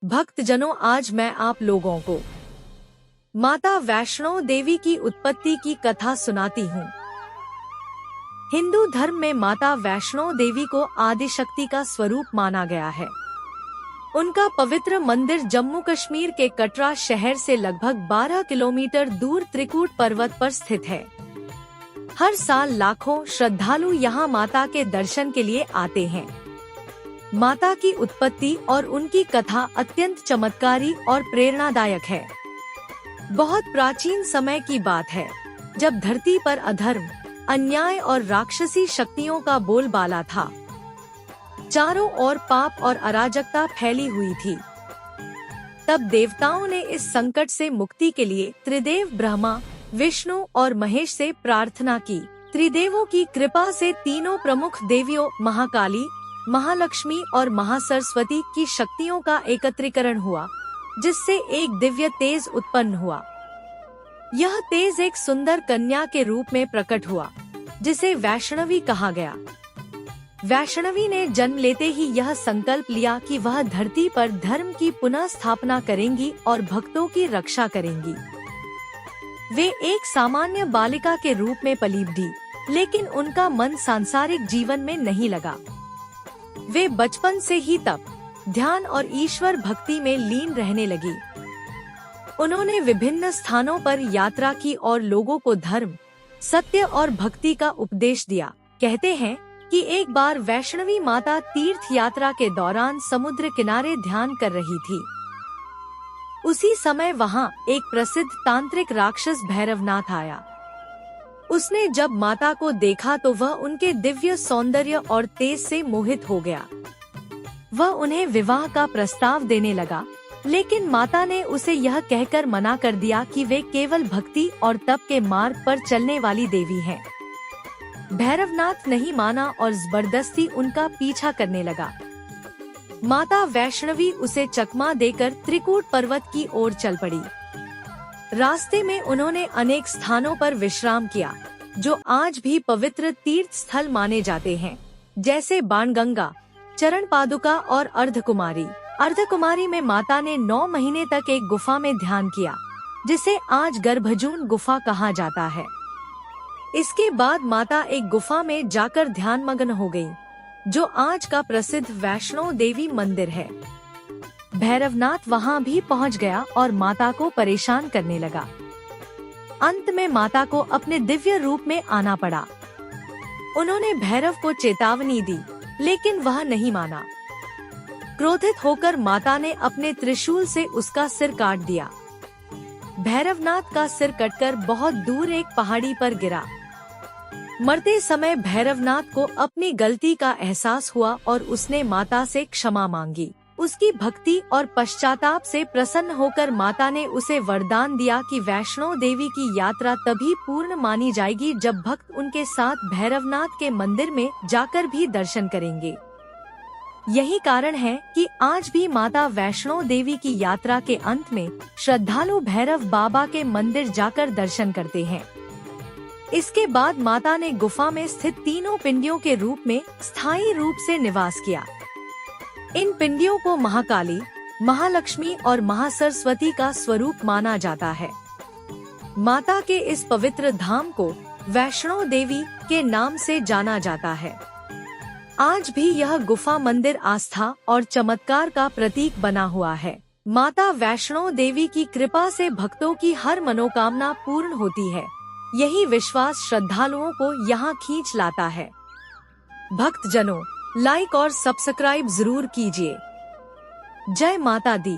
भक्तजनों, आज मैं आप लोगों को माता वैष्णो देवी की उत्पत्ति की कथा सुनाती हूँ। हिंदू धर्म में माता वैष्णो देवी को आदिशक्ति का स्वरूप माना गया है। उनका पवित्र मंदिर जम्मू कश्मीर के कटरा शहर से लगभग 12 किलोमीटर दूर त्रिकूट पर्वत पर स्थित है। हर साल लाखों श्रद्धालु यहाँ माता के दर्शन के लिए आते हैं। माता की उत्पत्ति और उनकी कथा अत्यंत चमत्कारी और प्रेरणादायक है। बहुत प्राचीन समय की बात है, जब धरती पर अधर्म, अन्याय और राक्षसी शक्तियों का बोलबाला था। चारों ओर पाप और अराजकता फैली हुई थी। तब देवताओं ने इस संकट से मुक्ति के लिए त्रिदेव ब्रह्मा, विष्णु और महेश से प्रार्थना की। त्रिदेवों की कृपा से तीनों प्रमुख देवियों महाकाली, महालक्ष्मी और महासरस्वती की शक्तियों का एकत्रीकरण हुआ, जिससे एक दिव्य तेज उत्पन्न हुआ। यह तेज एक सुंदर कन्या के रूप में प्रकट हुआ, जिसे वैष्णवी कहा गया। वैष्णवी ने जन्म लेते ही यह संकल्प लिया कि वह धरती पर धर्म की पुनः स्थापना करेंगी और भक्तों की रक्षा करेंगी। वे एक सामान्य बालिका के रूप में पली बढ़ी, लेकिन उनका मन सांसारिक जीवन में नहीं लगा। वे बचपन से ही तप, ध्यान और ईश्वर भक्ति में लीन रहने लगी। उन्होंने विभिन्न स्थानों पर यात्रा की और लोगों को धर्म, सत्य और भक्ति का उपदेश दिया। कहते हैं कि एक बार वैष्णवी माता तीर्थ यात्रा के दौरान समुद्र किनारे ध्यान कर रही थी। उसी समय वहां एक प्रसिद्ध तांत्रिक राक्षस भैरवनाथ आया। उसने जब माता को देखा तो वह उनके दिव्य सौंदर्य और तेज से मोहित हो गया। वह उन्हें विवाह का प्रस्ताव देने लगा, लेकिन माता ने उसे यह कहकर मना कर दिया कि वे केवल भक्ति और तप के मार्ग पर चलने वाली देवी हैं। भैरवनाथ नहीं माना और जबरदस्ती उनका पीछा करने लगा। माता वैष्णवी उसे चकमा देकर त्रिकूट पर्वत की ओर चल पड़ी। रास्ते में उन्होंने अनेक स्थानों पर विश्राम किया, जो आज भी पवित्र तीर्थ स्थल माने जाते हैं, जैसे बाणगंगा, चरण पादुका और अर्धकुमारी। अर्धकुमारी में माता ने 9 महीने तक एक गुफा में ध्यान किया, जिसे आज गर्भजून गुफा कहा जाता है। इसके बाद माता एक गुफा में जाकर ध्यानमग्न हो गई, जो आज का प्रसिद्ध वैष्णो देवी मंदिर है। भैरवनाथ वहां भी पहुंच गया और माता को परेशान करने लगा। अंत में माता को अपने दिव्य रूप में आना पड़ा। उन्होंने भैरव को चेतावनी दी, लेकिन वह नहीं माना। क्रोधित होकर माता ने अपने त्रिशूल से उसका सिर काट दिया। भैरवनाथ का सिर कटकर बहुत दूर एक पहाड़ी पर गिरा। मरते समय भैरवनाथ को अपनी गलती का एहसास हुआ और उसने माता से क्षमा मांगी। उसकी भक्ति और पश्चाताप से प्रसन्न होकर माता ने उसे वरदान दिया कि वैष्णो देवी की यात्रा तभी पूर्ण मानी जाएगी जब भक्त उनके साथ भैरवनाथ के मंदिर में जाकर भी दर्शन करेंगे। यही कारण है कि आज भी माता वैष्णो देवी की यात्रा के अंत में श्रद्धालु भैरव बाबा के मंदिर जाकर दर्शन करते हैं। इसके बाद माता ने गुफा में स्थित तीनों पिंडियों के रूप में स्थायी रूप से निवास किया। इन पिंडियों को महाकाली, महालक्ष्मी और महासरस्वती का स्वरूप माना जाता है। माता के इस पवित्र धाम को वैष्णो देवी के नाम से जाना जाता है। आज भी यह गुफा मंदिर आस्था और चमत्कार का प्रतीक बना हुआ है। माता वैष्णो देवी की कृपा से भक्तों की हर मनोकामना पूर्ण होती है। यही विश्वास श्रद्धालुओं को यहाँ खींच लाता है। भक्तजनों, लाइक और सब्सक्राइब जरूर कीजिए। जय माता दी।